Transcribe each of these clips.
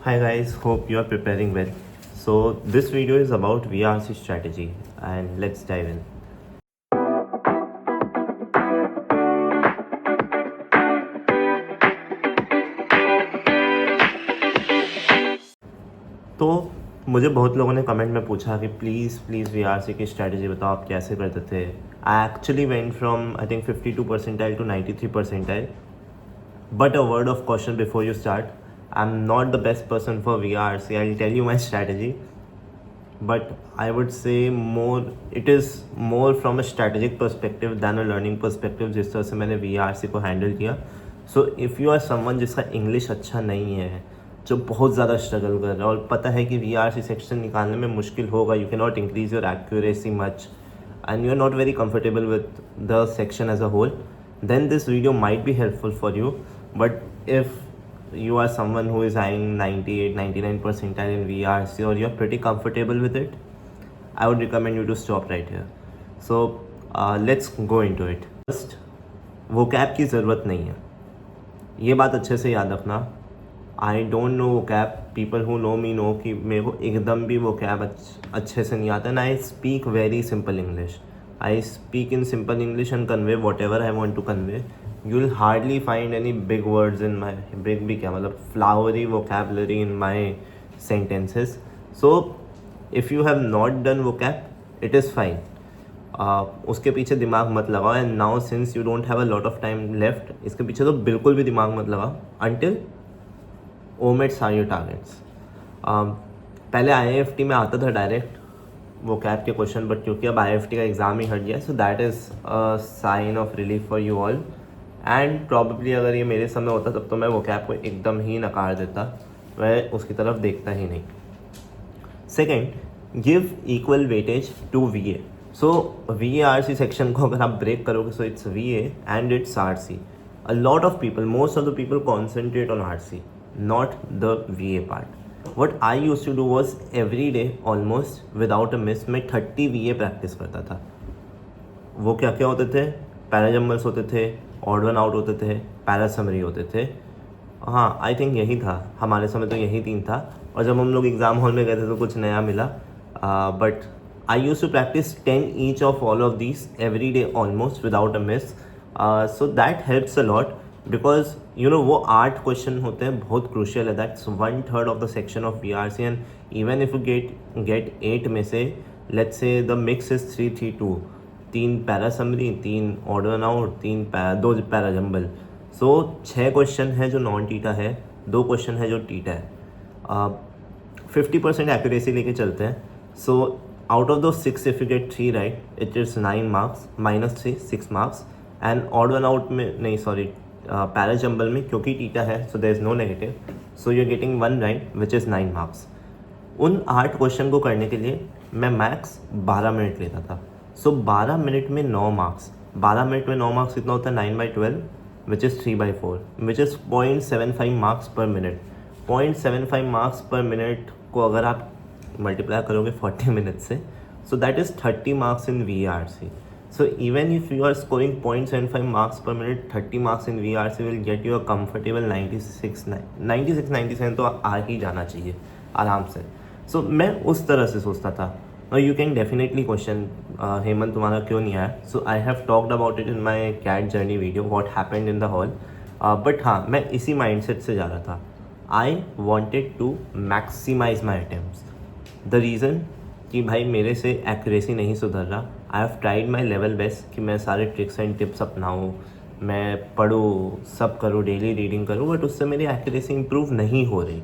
Hi guys, hope you are preparing well. So this video is about VRC strategy and let's dive in. तो मुझे बहुत लोगों ने comment में पूछा कि प्लीज़ VRC की स्ट्रैटेजी बताओ, आप कैसे करते थे. I actually went from I think 52 percentile to 93 percentile. But a word of caution before you start, I'm not the best person for VRC. I'll tell you my strategy, but I would say it is more from a strategic perspective than a learning perspective. जिस तरह से मैंने VRC को handle किया. So if you are someone जिसका English अच्छा नहीं है, जो बहुत ज़्यादा स्ट्रगल कर रहा है और पता है कि VRC सेक्शन निकालने में मुश्किल होगा, you can not increase your accuracy much and you are not very comfortable with the section as a whole, then this video might be helpful for you. But if you are someone who is eyeing 98-99 percentile in VRC or you are pretty comfortable with it, I would recommend you to stop right here. So let's go into it. First, vocab की ज़रूरत नहीं है, ये बात अच्छे से याद रखना. I don't know vocab. People who know me know कि मेरे को एकदम भी vocab अच्छे से नहीं आता. And I speak very simple English. I speak in simple English and convey whatever I want to convey. You will hardly find any big words in my big भी क्या मतलब flowery vocabulary in my sentences. So if you have not done vocab, it is fine. उसके पीछे दिमाग मत लगाओ. And now since you don't have a lot of time left, इसके पीछे तो बिल्कुल भी दिमाग मत लगाओ until OMETs are your targets. पहले IIFT में आता था डायरेक्ट vocab के क्वेश्चन, बट क्योंकि अब IIFT का एग्ज़ाम ही हट गया, so that is a sign of relief for you all. And probably अगर ये मेरे समय होता तब तो मैं vocab को एकदम ही नकार देता, मैं उसकी तरफ देखता ही नहीं. Second, give equal weightage to VA. So VARC section को अगर आप ब्रेक करोगे, so it's VA and it's RC. A lot of people, most of the people concentrate on RC, not the VA part. What I used to do was every day almost without a miss मैं 30 VA practice करता था. वो क्या क्या होते थे? Parajumbles होते थे, ऑड वन आउट होते थे, पैरा समरी होते थे. हाँ, आई थिंक यही था, हमारे समय तो यही 3 था. और जब हम लोग एग्ज़ाम हॉल में गए थे तो कुछ नया मिला. But I use to practice 10 each of all of these every day almost without a miss. So that helps a lot because you know वो 8 क्वेश्चन होते हैं, बहुत क्रूशियल है. That's 1/3 of the section of VRC. And even if you get 8 में से let's say the mix is 3-3-2, 3 para summary, 3 odd one out, 2 para jumble. So 6 question है जो non theta है, 2 क्वेश्चन है जो टीटा है. 50% एक्यूरेसी लेके चलते हैं. सो आउट ऑफ दो 6 if you get 3 right, it is 9 marks, -3 6 marks. And odd one out में नहीं, सॉरी, पैरा जम्बल में क्योंकि टीटा है so there is no negative, so you are getting 1 right which is 9 marks. उन 8 question को करने के लिए मैं मैक्स 12 मिनट लेता था. सो 12 मिनट में 9 मार्क्स. 12 मिनट में 9 मार्क्स कितना होता है? 9/12 which is 3/4 which is 0.75 marks पर मिनट. 0.75 मार्क्स पर मिनट को अगर आप मल्टीप्लाई करोगे 40 मिनट से, सो that is 30 marks in VRC. So even if you are scoring 0.75 marks per minute, 30 marks in VRC will get you a comfortable 96-97 तो आ ही जाना चाहिए आराम से. So मैं उस तरह से सोचता था. Now you can definitely question Hemant तुम्हारा क्यों नहीं आया. So I have talked about it in my CAT journey video, what happened in the hall. But हाँ, मैं इसी mindset से जा रहा था. I wanted to maximize my attempts. The reason कि भाई मेरे से एक्यूरेसी नहीं सुधर रहा. I have tried my level best कि मैं सारे ट्रिक्स एंड टिप्स अपनाऊँ, मैं पढ़ूँ, सब करूँ, डेली रीडिंग करूँ, बट उससे मेरी एक्यूरेसी इंप्रूव नहीं हो रही.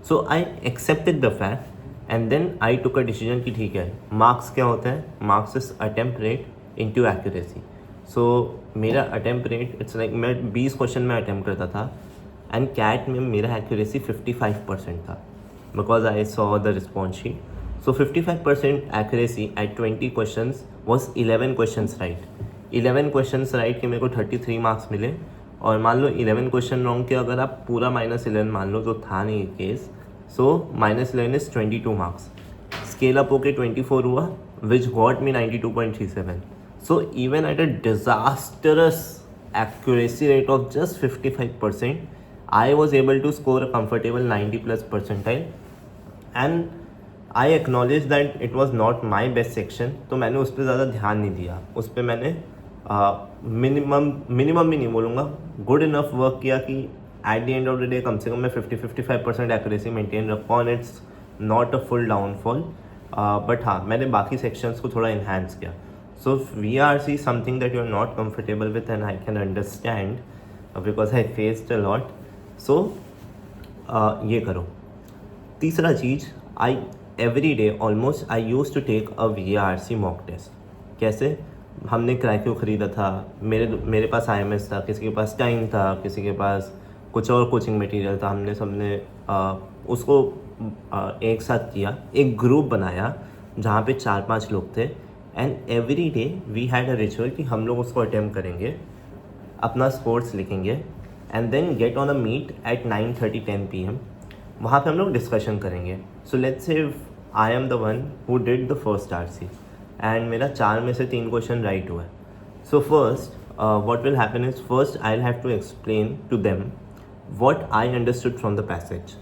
So I accepted the fact and then I took a decision कि ठीक है, मार्क्स क्या होते हैं? Marks is attempt rate into accuracy. So मेरा अटेम्प्ट रेट इट्स लाइक मैं 20 क्वेश्चन में अटेम्प्ट करता था एंड कैट में मेरा एक्यूरेसी 55% था because I saw the response sheet. So 55% accuracy at 20 questions was 11 questions right. 11 questions right के मेरे को 33 मार्क्स मिले. और मान लो 11 क्वेश्चन रॉन्ग के अगर आप पूरा -11 मान लो, तो था नहीं case. So -11 is 22 marks. Scale up होके 24 हुआ which got me 92.37. So even at a disastrous accuracy rate of just 55%, I was able to score a comfortable 90 plus percentile, and I acknowledge that it was not my best section. तो मैंने उस पर ज़्यादा ध्यान नहीं दिया, उस पर मैंने मिनिमम भी नहीं बोलूँगा, गुड इनफ वर्क किया कि at the end of the day कम से कम मैं 50-55% एक्यूरेसी मेंटेन रखा और it's not a full downfall. But हाँ, मैंने बाकी सेक्शंस को थोड़ा इन्हांस किया. So VRC something that you are not comfortable with and I can understand because I faced a lot. So ये करो. तीसरा चीज़, I every day almost I use to take a VRC mock test. कैसे? हमने क्रैक्यू ख़रीदा था, मेरे पास IMS था, किसी के पास टाइम था, किसी के पास कुछ और कोचिंग मटेरियल था. हमने सबने उसको एक साथ किया, एक ग्रुप बनाया जहाँ पे 4-5 लोग थे. And every day we had a ritual कि हम लोग उसको अटेम्प्ट करेंगे, अपना स्कोर्स लिखेंगे and then get on a meet at 9:30-10 PM. वहाँ पे हम लोग डिस्कशन करेंगे. सो लेट्स से I am the one who did the first RC and मेरा 4 में से 3 क्वेश्चन राइट हुआ है. So first what will happen is, first I'll have to explain to them what I understood from the passage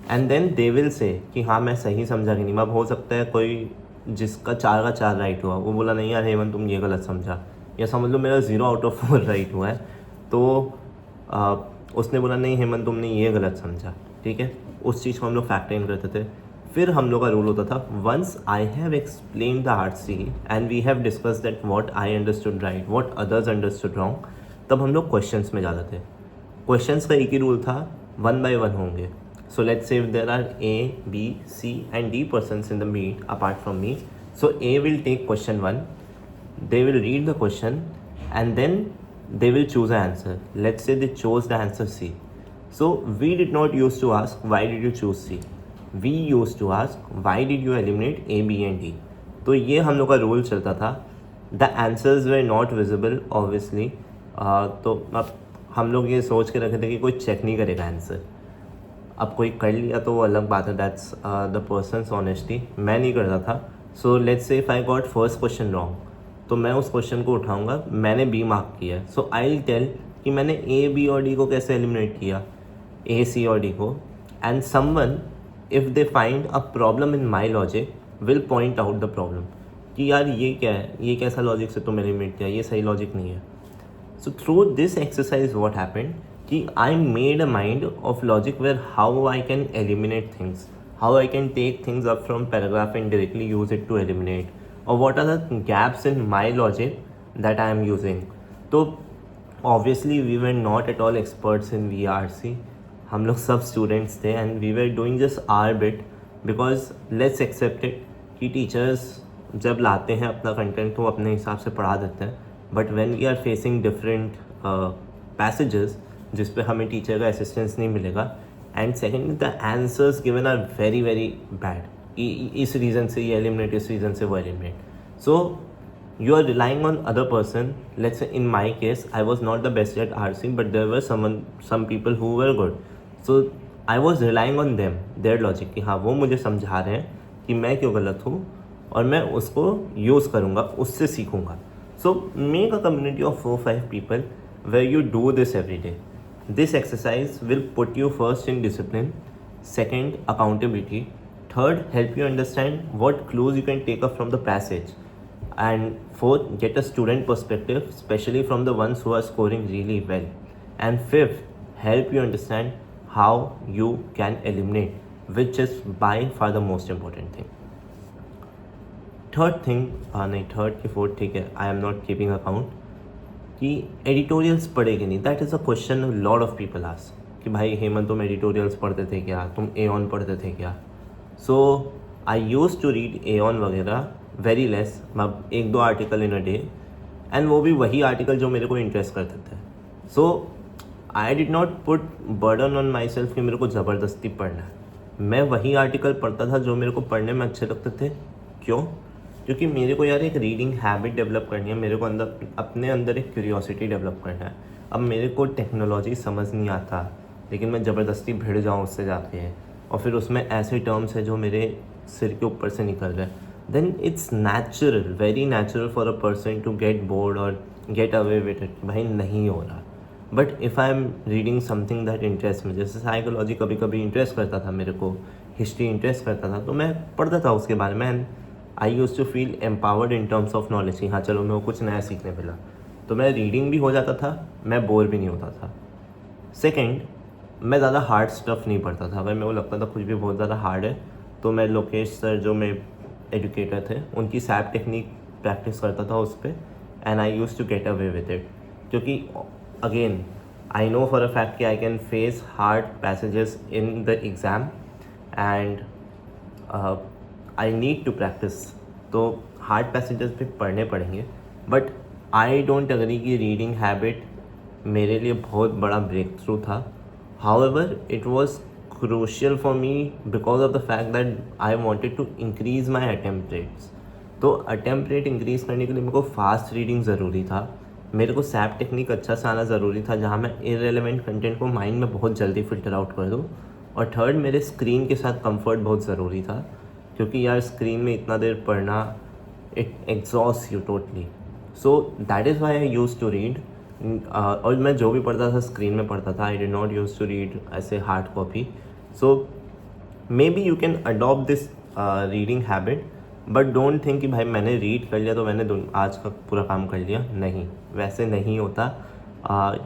and then they will say कि हाँ मैं सही समझा कि नहीं. अब हो सकता है कोई जिसका 4 का 4 राइट हुआ वो बोला नहीं यार हेमंत तुम ये गलत समझा, या समझ लो मेरा 0/4 राइट हुआ है तो उसने बोला नहीं हेमंत तुमने ये गलत समझा. ठीक है, उस चीज़ को हम लोग फैक्टर इन करते थे. फिर हम लोग का रूल होता था, once I have explain the RC and we have discuss that what I understood right, what others understood wrong, तब हम लोग क्वेश्चंस में जाते थे. क्वेश्चंस का एक ही रूल था, 1 by 1 होंगे. So let's say if there are A, B, C and D persons in the meet apart from me, so A will take question 1, they will read the question and then they will choose an answer. Let's say they chose the answer C. So we did not used to ask why did you choose C, we used to ask why did you eliminate A, B and D. तो ये हम लोग का rule चलता था. The answers were not visible obviously. तो अब हम लोग ये सोच के रखे थे कि कोई चेक नहीं करेगा आंसर. अब कोई कर लिया तो वो अलग बात है, दैट्स द पर्सनस ऑनेस्टी. मैं नहीं करता था. सो लेट्स से if I got first question wrong तो मैं उस क्वेश्चन को उठाऊंगा, मैंने B मार्क किया है, सो आई विल टेल कि मैंने A, B और D को कैसे एलिमिनेट किया, A, C और D को. And someone if they find a problem in my logic will point out the problem कि यार ये क्या है, ये कैसा लॉजिक से तुम एलिमिनेट किया, ये सही लॉजिक नहीं है. So through this exercise what happened कि I made a mind of logic where how I can eliminate things, how I can take things up from paragraph and directly use it to eliminate, और what are the gaps in my logic that I am using. तो obviously we were not at all experts in VRC. हम लोग सब students थे and we were doing just our bit because let's accept it कि teachers जब लाते हैं अपना content तो अपने हिसाब से पढ़ा देते हैं. But when we are facing different passages जिस पे हमें teacher का assistance नहीं मिलेगा, and secondly the answers given are very very bad. इस रीज़न से ये एलिमिनेट, इस रीज़न से वो eliminate. So you are relying on other person. Let's in my case I was not the best at RC but there were some people who were good. So I was relying on them, their logic कि हाँ वो मुझे समझा रहे हैं कि मैं क्यों गलत हूँ और मैं उसको यूज़ करूँगा, उससे सीखूँगा. So make a community of 4-5 people where you do this every day. This exercise will put you first in discipline, second accountability, third help you understand what clues you can take up from the passage, and fourth get a student perspective, especially from the ones who are scoring really well, and fifth help you understand how you can eliminate, which is by far the most important thing. Third thing, नहीं third की fourth ठीक है, I am not keeping account कि editorials पढ़े कि नहीं. That is a question lot of people ask कि भाई हेमंत तुम एडिटोरियल्स पढ़ते थे क्या, तुम एऑन पढ़ते थे क्या. सो आई यूज़ टू रीड एऑन वगैरह वेरी लेस, मतलब 1-2 article in a day, and वो भी वही आर्टिकल जो मेरे को इंटरेस्ट करते थे. So I did not put burden on myself कि मेरे को ज़बरदस्ती पढ़ना है. मैं वही आर्टिकल पढ़ता था जो मेरे को पढ़ने में अच्छे लगते थे. क्यों? क्योंकि मेरे को यार एक रीडिंग हैबिट डेवलप करनी है, मेरे को अपने अंदर एक क्यूरियोसिटी डेवलप करना है. अब मेरे को टेक्नोलॉजी समझ नहीं आता लेकिन मैं ज़बरदस्ती भिड़ जाऊँ उससे जाके, और फिर उसमें ऐसे टर्म्स हैं जो मेरे सिर के ऊपर से निकल रहे हैं, then it's natural, very natural for a person to get bored और गेट अवे विद इट. भाई नहीं हो रहा. But if I am reading something that interest में, जैसे साइकोलॉजी कभी कभी इंटरेस्ट करता था मेरे को, हिस्ट्री इंटरेस्ट करता था, तो मैं पढ़ता था उसके बारे में and I use to feel empowered in terms of knowledge कि हाँ चलो मेरे को कुछ नया सीखने मिला, तो मैं रीडिंग भी हो जाता था, मैं बोर भी नहीं होता था। सेकेंड, मैं ज़्यादा हार्ड स्टफ़ नहीं पढ़ता था। अगर मेरे को लगता था कुछ भी बहुत ज़्यादा हार्ड है तो मैं लोकेश सर जो मेरे एजुकेटर थे उनकी सैप टेक्निक प्रैक्टिस करता था उस पर, and I use to get away with it. क्योंकि again I know for a fact कि I can face hard passages in the exam and I need to practise. तो hard passages भी पढ़ने पड़ेंगे, बट आई डोंट अग्री कि reading habit मेरे लिए बहुत बड़ा ब्रेक थ्रू था। However it was crucial for me because of the fact that I wanted to increase my attempt rates. तो अटेम्प्ट रेट इंक्रीज़ करने के लिए मेरे को फास्ट रीडिंग ज़रूरी था, मेरे को सैप टेक्निक अच्छा से आना ज़रूरी था जहाँ मैं इररेलेवेंट कंटेंट को माइंड में बहुत जल्दी फ़िल्टर आउट कर दूँ, और थर्ड मेरे स्क्रीन के साथ कंफर्ट बहुत ज़रूरी था, क्योंकि यार स्क्रीन में इतना देर पढ़ना it exhaust you totally. So that is why I use to read. और मैं जो भी पढ़ता था स्क्रीन में पढ़ता था, I did not use to read ऐसे hard copy. So maybe you can adopt this reading habit, but don't think कि भाई मैंने रीड कर लिया तो मैंने आज का पूरा काम कर लिया। नहीं, वैसे नहीं होता।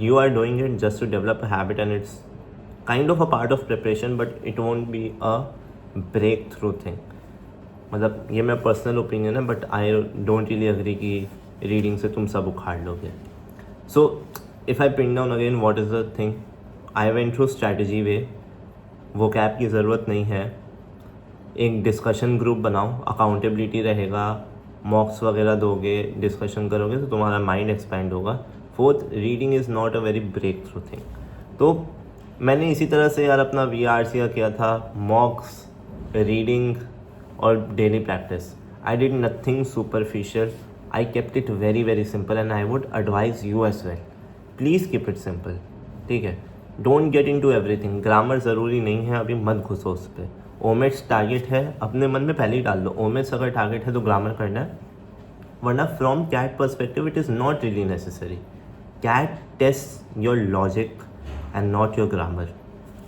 You are doing it just to develop a habit and it's kind of a part of preparation, but it won't be a breakthrough thing. मतलब ये मेरा पर्सनल ओपिनियन है, but I don't really agree कि reading से तुम सब उखाड़ लोगे। So if I pin down again what is the thing, I went through strategy way. वो कैप की ज़रूरत नहीं है, एक डिस्कशन ग्रुप बनाओ, अकाउंटेबिलिटी रहेगा, मॉक्स वगैरह दोगे, डिस्कशन करोगे तो तुम्हारा माइंड एक्सपैंड होगा। Fourth, reading is not a very breakthrough thing. तो मैंने इसी तरह से यार अपना VRC का किया था, मॉक्स, रीडिंग और daily practice. I did nothing superficial, I kept it very very simple and I would advise you as well, please keep it simple, ठीक है। Don't get into everything, grammar ज़रूरी नहीं है, अभी मत घुसो उस पर। ओमेट्स टारगेट है, अपने मन में पहले ही डाल दो, ओमेट्स अगर टारगेट है तो ग्रामर करना है, वरना from CAT perspective it is not really necessary. CAT test your logic and not your grammar.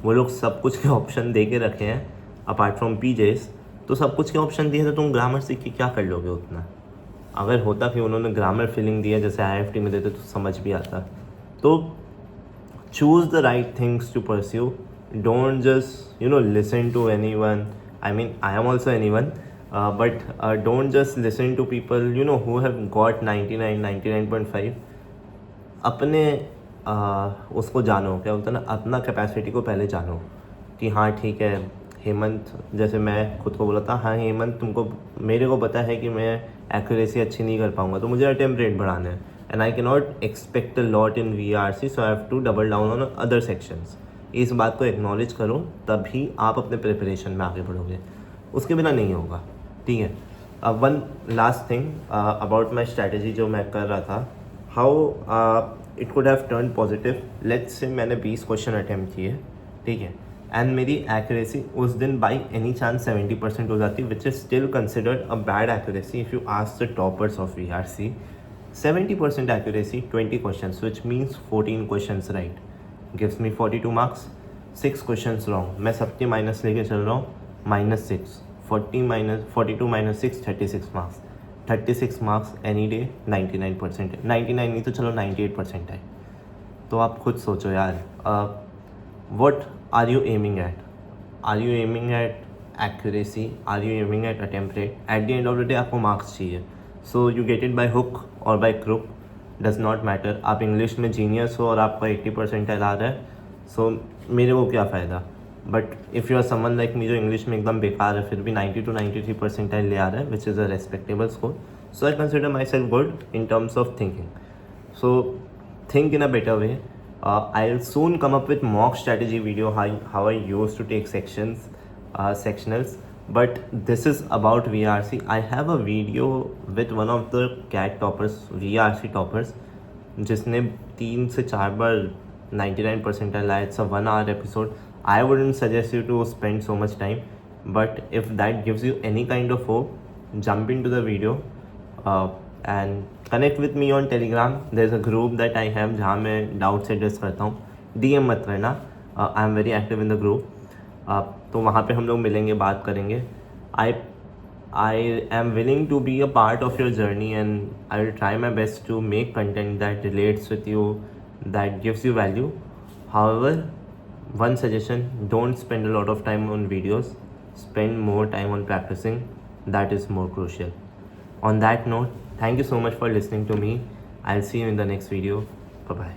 वो लोग सब कुछ के ऑप्शन दे के रखे हैं अपार्ट फ्रॉम PJs, तो सब कुछ के ऑप्शन दिए तो तुम ग्रामर सीख के क्या कर लोगे उतना। अगर होता कि उन्होंने ग्रामर फीलिंग दिया जैसे IFT में देते तो समझ भी आता। तो choose the right things to pursue. Don't just listen to anyone. I mean, I am also anyone, but don't just listen to people who have got 99 99.5. अपने उसको जानो, क्या बोलते हैं ना, अपना कैपेसिटी को पहले जानो कि हाँ ठीक है हेमंत, जैसे मैं खुद को बोला था, हाँ हेमंत तुमको, मेरे को पता है कि मैं एक्यूरेसी अच्छी नहीं कर पाऊँगा, तो मुझे अटेम्प्ट रेट बढ़ाना है and I can not expect a lot in VRC, so I have to double down on other sections. इस बात को एक्नॉलेज करो, तभी आप अपने प्रिपरेशन में आगे बढ़ोगे, उसके बिना नहीं होगा, ठीक है। अब one last thing about my strategy जो मैं कर रहा था, how it could have turn positive. Let's say मैंने 20 क्वेश्चन अटैम्प्ट किए, ठीक है, एंड मेरी एक्यूरेसी उस दिन बाई एनी चांस 70% हो जाती, which is still considered a bad accuracy if you ask the toppers of VRC। 70% accuracy, 20 questions, which means 14 questions right, gives me 42 marks. 6 questions wrong, मैं सबके माइनस लेके चल रहा हूँ, -6, 42 minus 6, 36 marks। 36 marks any day 99% है, 99 नहीं तो चलो 98% है। तो आप खुद सोचो यार, what are you aiming at? Are you aiming at accuracy? Are you aiming at attempt rate? At the end of the day आपको मार्क्स चाहिए, so you get it by hook और by crook, does not matter. आप English में genius हो और आपका 80% आ रहा है, सो मेरे को क्या फ़ायदा। But if you are someone like me जो इंग्लिश में एकदम बेकार है, फिर भी 90 to 93% ले आ रहा है, which is a respectable score, so I consider my self good in terms of thinking. So think in a better way. I'll soon come up with mock strategy video, how I used to take sectionals, but this is about VRC. I have a video with one of the CAT toppers, VRC toppers, जिसने 3 से 4 बार 99% लाया. It's a 1 hour episode. I wouldn't suggest you to spend so much time, but if that gives you any kind of hope, jump into the video and connect with me on Telegram, there is a group that I have जहाँ मैं doubts address करता हूँ. DM मत करना, I am very active in the group. तो वहाँ पे हम लोग मिलेंगे, बात करेंगे. I am willing to be a part of your journey, and I will try my best to make content that relates with you, that gives you value. However, one suggestion: don't spend a lot of time on videos. Spend more time on practicing. That is more crucial. On that note, thank you so much for listening to me. I'll see you in the next video. Bye bye.